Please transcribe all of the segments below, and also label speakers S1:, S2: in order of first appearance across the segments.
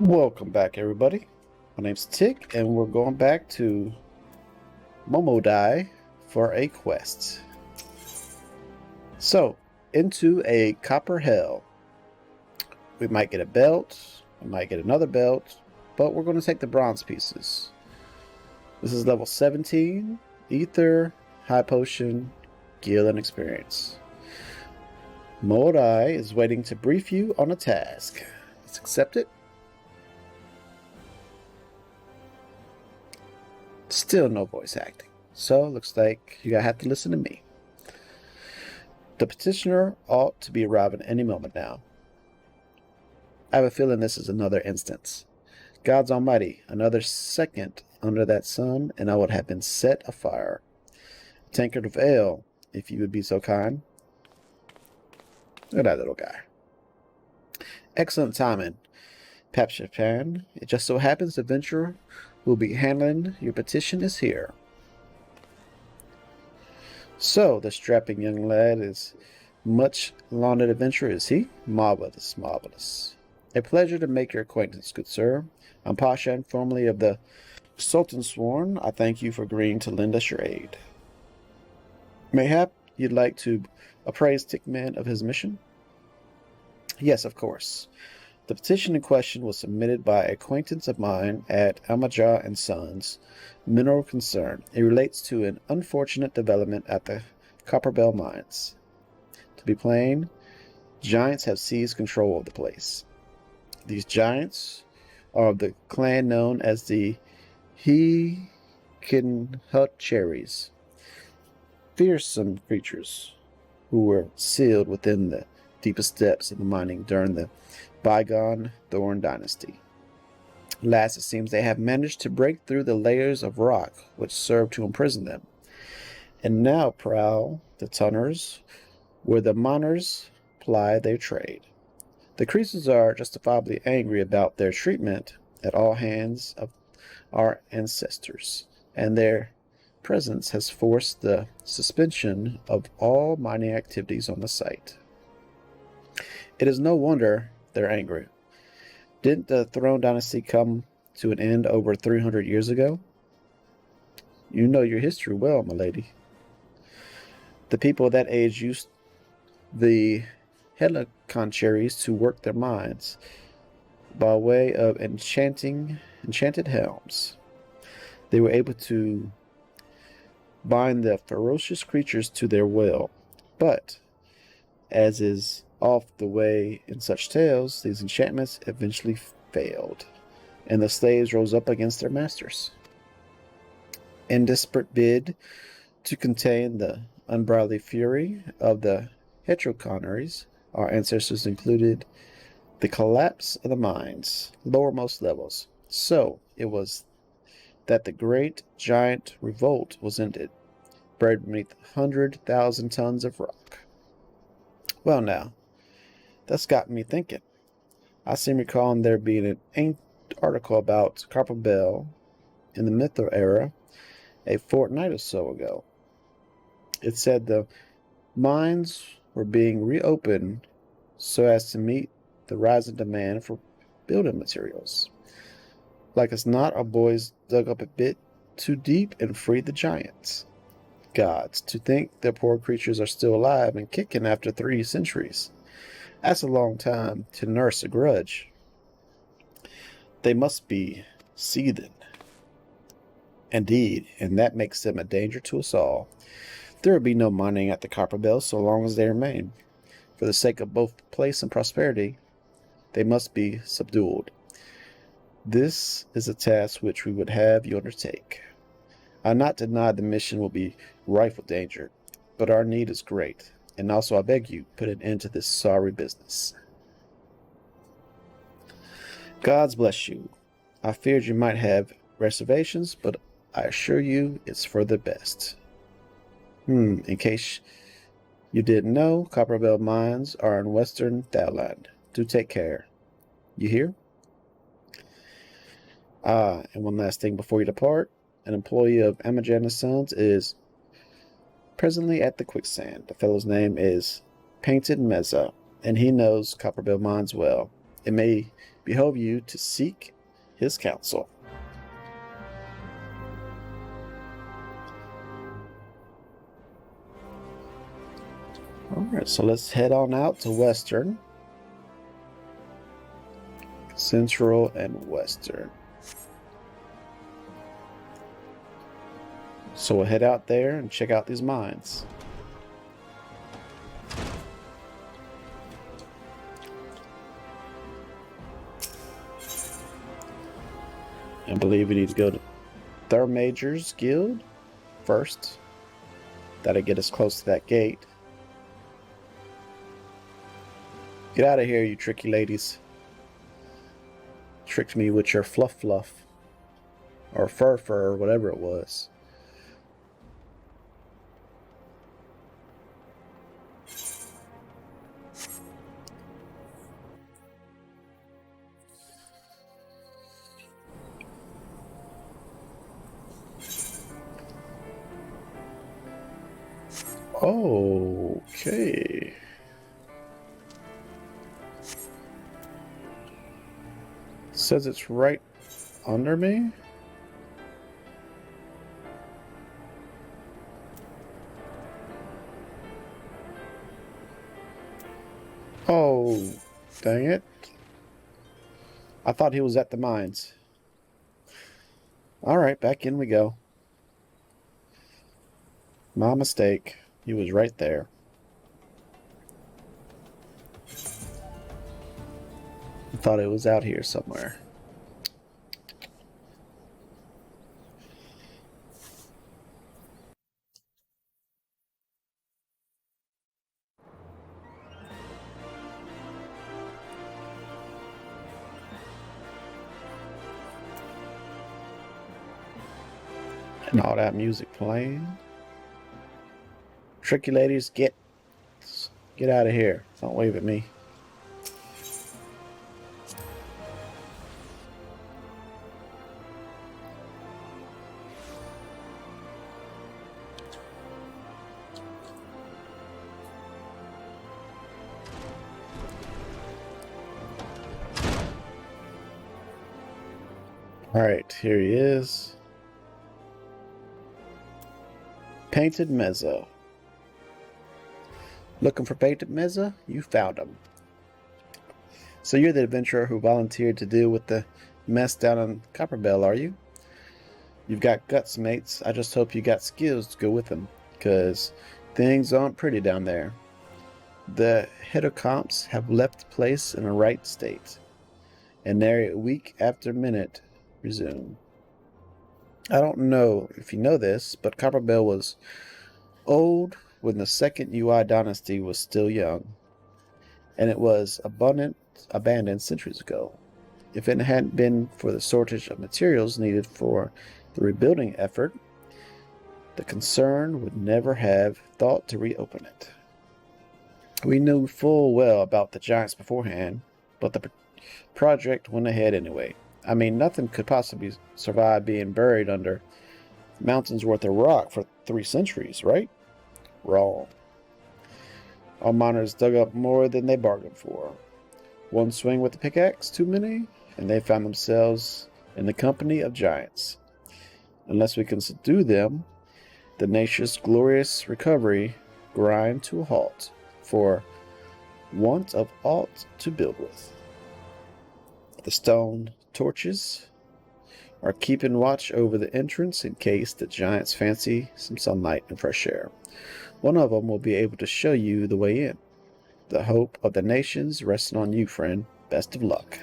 S1: Welcome back, everybody. My name's Tick, and we're going back to Momodai for a quest. So, into a copper hell. We might get a belt, we might get another belt, but we're going to take the bronze pieces. This is level 17, Ether, High Potion, Garlean Experience. Momodai is waiting to brief you on a task. Let's accept it. Still no voice acting, so looks like you gotta have to listen to me. The petitioner ought to be arriving any moment now. I have a feeling this is another instance. God's almighty, another second under that sun, and I would have been set afire. A tankard of ale, if you would be so kind. Look at that little guy. Excellent timing, Papshapan. It just so happens the venturer who will be handling your petition is here. So, the strapping young lad is much lauded adventurer, is he? Marvelous, marvelous. A pleasure to make your acquaintance, good sir. I'm Pashan, formerly of the Sultan Sworn. I thank you for agreeing to lend us your aid. Mayhap you'd like to appraise Tickman of his mission? Yes, of course. The petition in question was submitted by an acquaintance of mine at Amaja and Sons, Mineral Concern. It relates to an unfortunate development at the Copperbell mines. To be plain, giants have seized control of the place. These giants are of the clan known as the Cherries, fearsome creatures who were sealed within the deepest depths of the mining during the bygone Thorn Dynasty. Last, it seems they have managed to break through the layers of rock which served to imprison them, and now prowl the tunnels where the miners ply their trade. The creatures are justifiably angry about their treatment at all hands of our ancestors, and their presence has forced the suspension of all mining activities on the site. It is no wonder they're angry. Didn't the Throne Dynasty come to an end over 300 years ago? You know your history well, my lady. The people of that age used the Cherries to work their mines by way of enchanted helms. They were able to bind the ferocious creatures to their will, but, as is off the way in such tales, these enchantments eventually failed, and the slaves rose up against their masters. In desperate bid to contain the unbridled fury of the heteroconeries, our ancestors included the collapse of the mines, lowermost levels. So it was that the great giant revolt was ended, buried beneath 100,000 tons of rock. Well now, that's got me thinking. I seem recalling there being an ancient article about Copperbell in the Mytho era a fortnight or so ago. It said the mines were being reopened so as to meet the rising demand for building materials. Like as not, our boys dug up a bit too deep and freed the giants. Gods, to think their poor creatures are still alive and kicking after 3 centuries. That's a long time to nurse a grudge. They must be seething. Indeed, and that makes them a danger to us all. There will be no mining at the Copperbell so long as they remain. For the sake of both place and prosperity, they must be subdued. This is a task which we would have you undertake. I not deny the mission will be rife with danger, but our need is great. And also, I beg you, put an end to this sorry business. Gods bless you. I feared you might have reservations, but I assure you it's for the best. In case you didn't know, Copperbell mines are in western Thailand. Do take care. You hear? And one last thing before you depart. An employee of Amajan & Sons is presently at the quicksand. The fellow's name is Painted Meza, and he knows Copperbell mines well. It may behove you to seek his counsel. Alright, so let's head on out to Western. Central and Western. So we'll head out there and check out these mines. I believe we need to go to Thermager's Guild first. That'll get us close to that gate. Get out of here, you tricky ladies. Tricked me with your fluff. Or fur, or whatever it was. Okay. It says it's right under me. Oh, dang it. I thought he was at the mines. Alright, back in we go. My mistake. He was right there. I thought it was out here somewhere. And all that music playing. Tricky ladies, get out of here. Don't wave at me. Alright, here he is. Painted Mezzo. Looking for Painted Mezzo? You found him. So you're the adventurer who volunteered to deal with the mess down on Copperbell, are you? You've got guts, mates. I just hope you got skills to go with them, because things aren't pretty down there. The Hedocomps have left place in a right state, and they're week after minute resume. I don't know if you know this, but Copperbell was old when the second UI dynasty was still young, and it was abandoned centuries ago. If it hadn't been for the shortage of materials needed for the rebuilding effort, the concern would never have thought to reopen it. We knew full well about the giants beforehand, but the project went ahead anyway. I mean, nothing could possibly survive being buried under mountains worth of rock for 3 centuries, right? Wrong. Our miners dug up more than they bargained for. One swing with the pickaxe too many, and they found themselves in the company of giants. Unless we can subdue them, the nation's glorious recovery grind to a halt, for want of aught to build with. The stone torches are keeping watch over the entrance in case the giants fancy some sunlight and fresh air. One of them will be able to show you the way in. The hope of the nations resting on you, friend. Best of luck.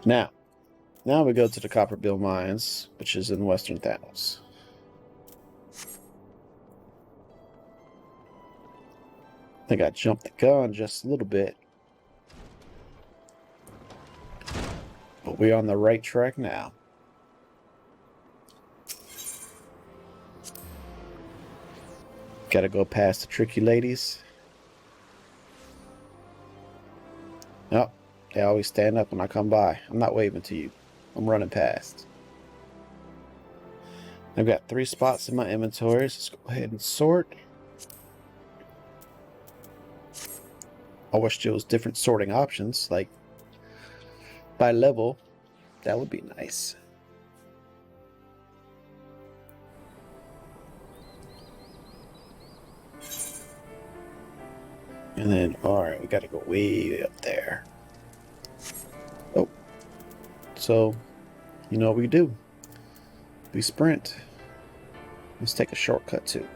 S1: Now we go to the Copperbill Mines, which is in Western Thanos. I think I jumped the gun just a little bit. But we're on the right track now. Gotta go past the tricky ladies. Oh, they always stand up when I come by. I'm not waving to you. I'm running past. I've got 3 spots in my inventory. So let's go ahead and sort. I wish there was different sorting options, like by level. That would be nice. And then, alright, we gotta go way up there. Oh. So, you know what we do? We sprint. Let's take a shortcut too.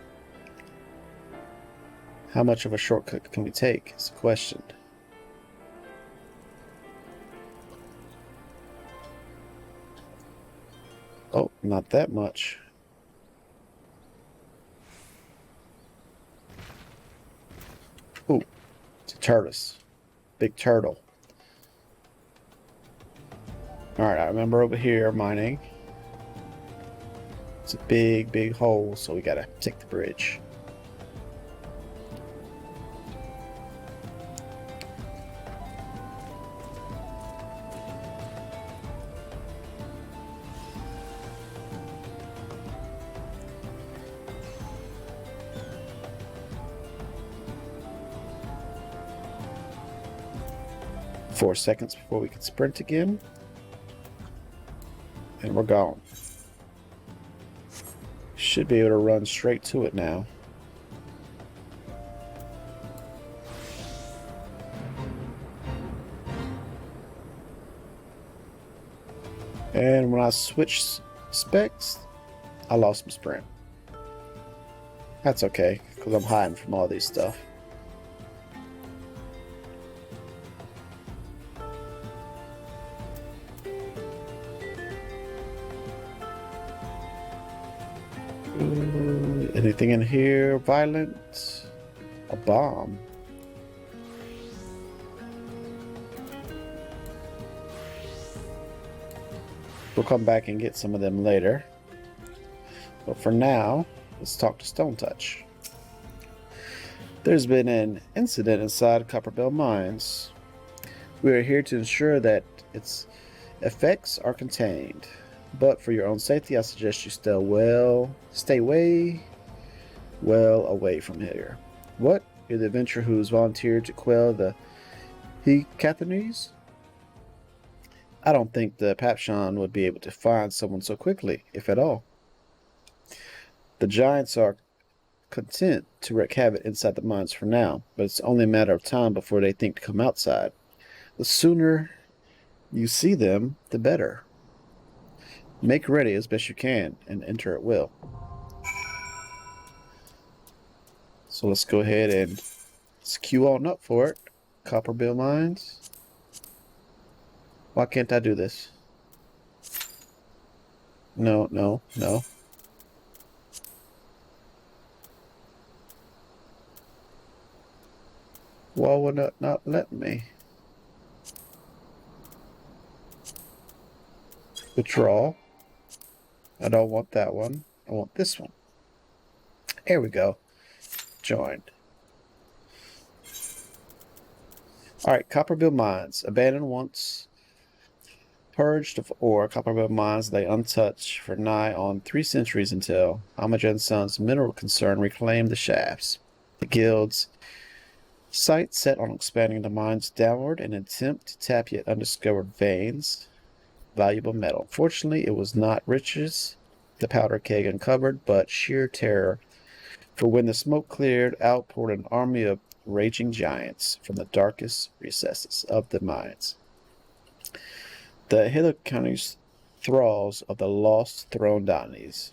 S1: How much of a shortcut can we take is the question. Oh, not that much. Ooh, it's a tortoise. Big turtle. Alright, I remember over here mining. It's a big, big hole, so we gotta take the bridge. Four seconds before we can sprint again. And we're gone. Should be able to run straight to it now. And when I switch specs, I lost my sprint. That's okay, because I'm hiding from all these stuff. Anything in here violent? A bomb. We'll come back and get some of them later. But for now, let's talk to Stone Touch. There's been an incident inside Copperbell Mines. We are here to ensure that its effects are contained. But for your own safety, I suggest you stay way well away from here. What? You're the adventurer who's volunteered to quell the Hecathines? I don't think the Papshan would be able to find someone so quickly, if at all. The giants are content to wreak havoc inside the mines for now, but it's only a matter of time before they think to come outside. The sooner you see them, the better. Make ready as best you can and enter at will. So let's go ahead and let's queue on up for it. Copperbill Mines. Why can't I do this? No, no, no. Why would it not let me? Withdraw. I don't want that one. I want this one. There we go. Joined. Alright, Copperbill Mines. Abandoned once. Purged of ore, Copperbill Mines lay untouched for nigh on 3 centuries until Amagen Son's mineral concern reclaimed the shafts. The guild's sight set on expanding the mines downward in an attempt to tap yet undiscovered veins. Valuable metal. Fortunately, it was not riches the powder keg uncovered, but sheer terror. For when the smoke cleared, out poured an army of raging giants from the darkest recesses of the mines. The Hecathines, thralls of the lost throne deities,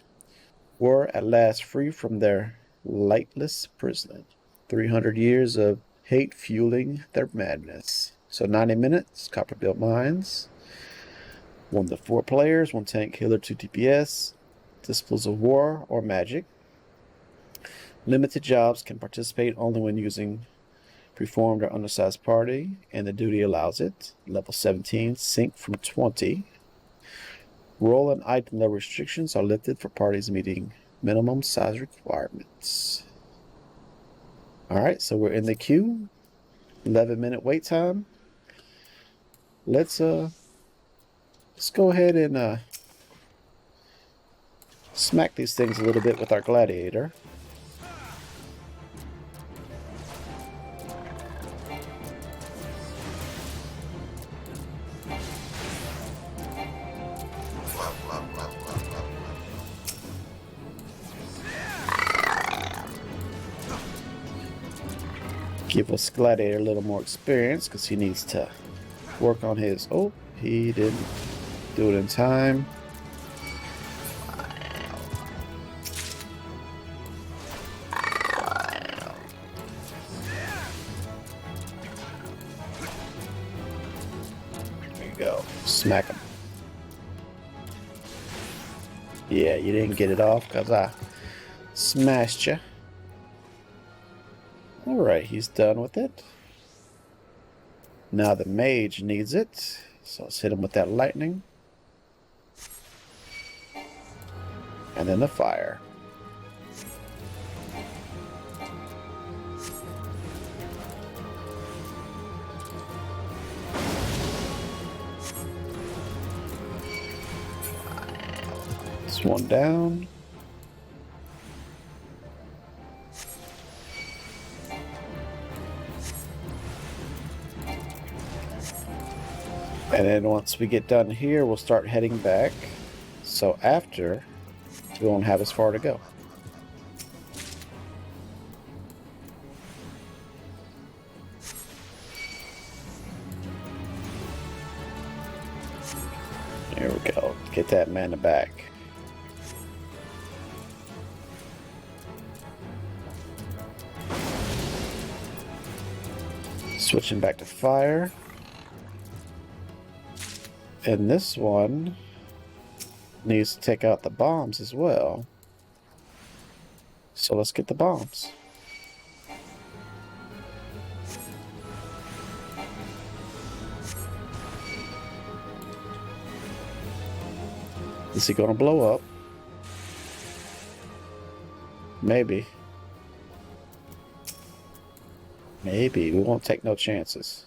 S1: were at last free from their lightless prison. 300 years of hate fueling their madness. So 90 minutes, Copperbill Mines. 1 to 4 players, 1 tank, healer, 2 DPS, disciplines of war or magic. Limited jobs can participate only when using preformed or undersized party, and the duty allows it. Level 17, sync from 20. Role and item level restrictions are lifted for parties meeting minimum size requirements. Alright, so we're in the queue. 11-minute wait time. Let's go ahead and smack these things a little bit with our gladiator. Give us Gladiator a little more experience because he needs to work on his... Oh, he didn't do it in time. There you go. Smack him. Yeah, you didn't get it off because I smashed you. Alright, he's done with it. Now the mage needs it. So let's hit him with that lightning. And then the fire. This one down. And then once we get done here, we'll start heading back. So after, we won't have as far to go. There we go. Get that mana back. Switching back to fire. And this one needs to take out the bombs as well. So let's get the bombs. Is he gonna blow up? Maybe. Maybe. We won't take no chances.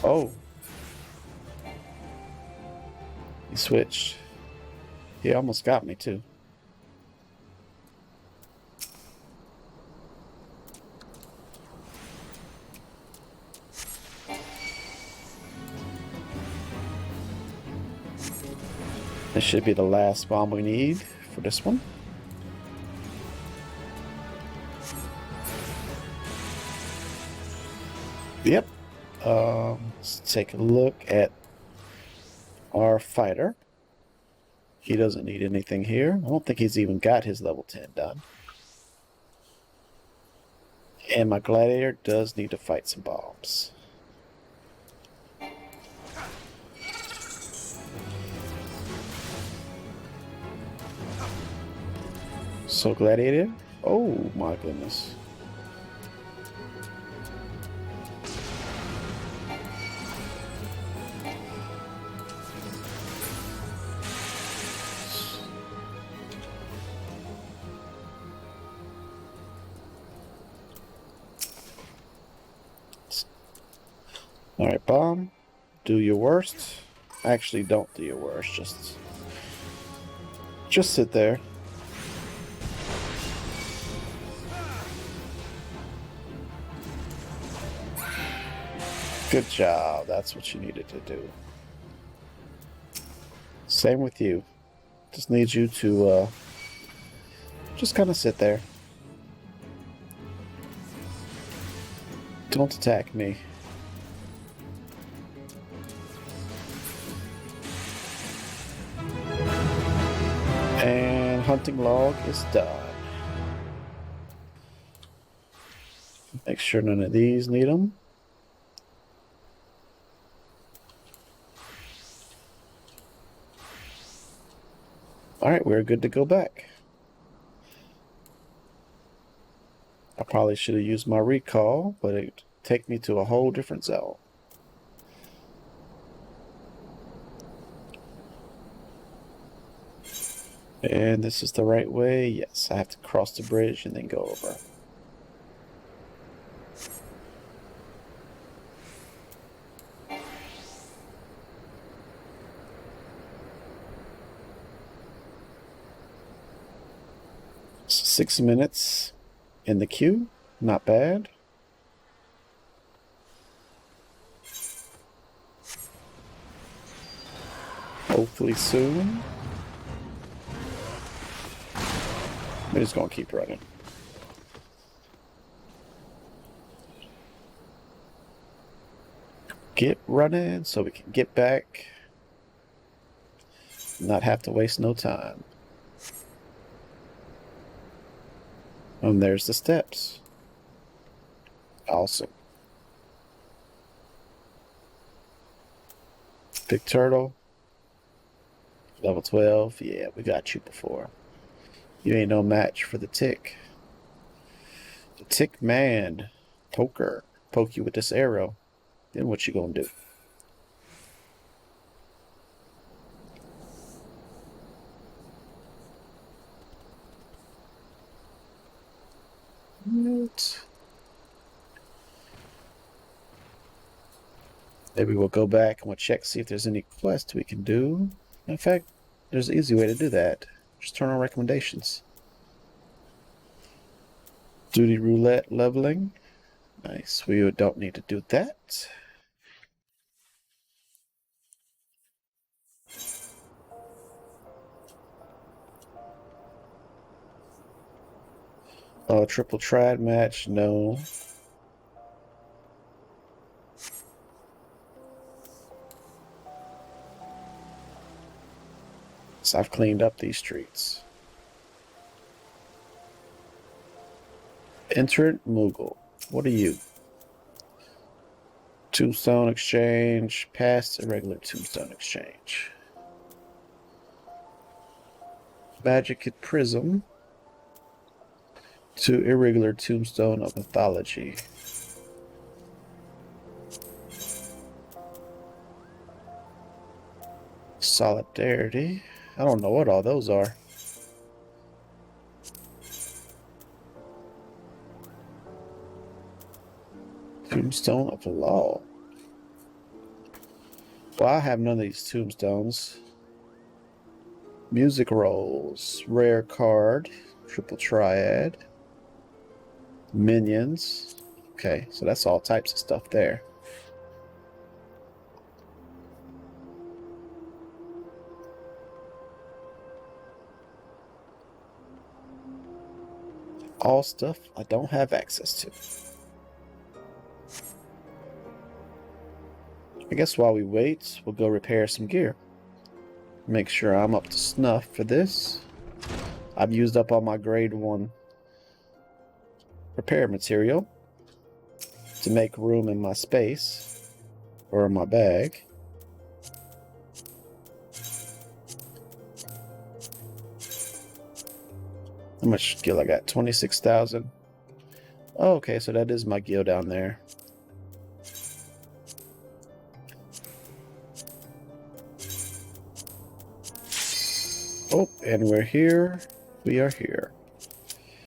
S1: Oh. He switched. He almost got me too. This should be the last bomb we need for this one. Yep. Let's take a look at our fighter. He doesn't need anything here. I don't think he's even got his level 10 done. And my gladiator does need to fight some bombs. So gladiator. Oh my goodness. Alright, bomb. Do your worst. Actually, don't do your worst. Just sit there. Good job. That's what you needed to do. Same with you. Just need you to just kind of sit there. Don't attack me. And hunting log is done. Make sure none of these need them. Alright, we're good to go back. I probably should have used my recall, but it take me to a whole different zone. And this is the right way. Yes, I have to cross the bridge and then go over. So 6 minutes in the queue, not bad. Hopefully soon. We're just gonna keep running. Get running so we can get back. Not have to waste no time. And there's the steps. Awesome. Big turtle. Level 12. Yeah, we got you before. You ain't no match for the tick. The tick man. Poker. Poke you with this arrow. Then what you gonna do? What? Maybe we'll go back and we'll check, see if there's any quests we can do. In fact, there's an easy way to do that. Just turn on recommendations. Duty roulette leveling. Nice. We don't need to do that. Triple triad match. No. So I've cleaned up these streets. Entrant Moogle. What are you? Tombstone exchange. Past irregular tombstone exchange. Magic at Prism. To irregular tombstone of mythology. Solidarity. I don't know what all those are. Tombstone of Law. Well, I have none of these tombstones. Music rolls. Rare card. Triple triad. Minions. Okay, so that's all types of stuff there. All stuff I don't have access to. I guess while we wait, we'll go repair some gear. Make sure I'm up to snuff for this. I've used up all my grade 1 repair material to make room in my space or in my bag. How much skill I got? 26,000. Oh, okay, so that is my gil down there. Oh, and we're here. We are here.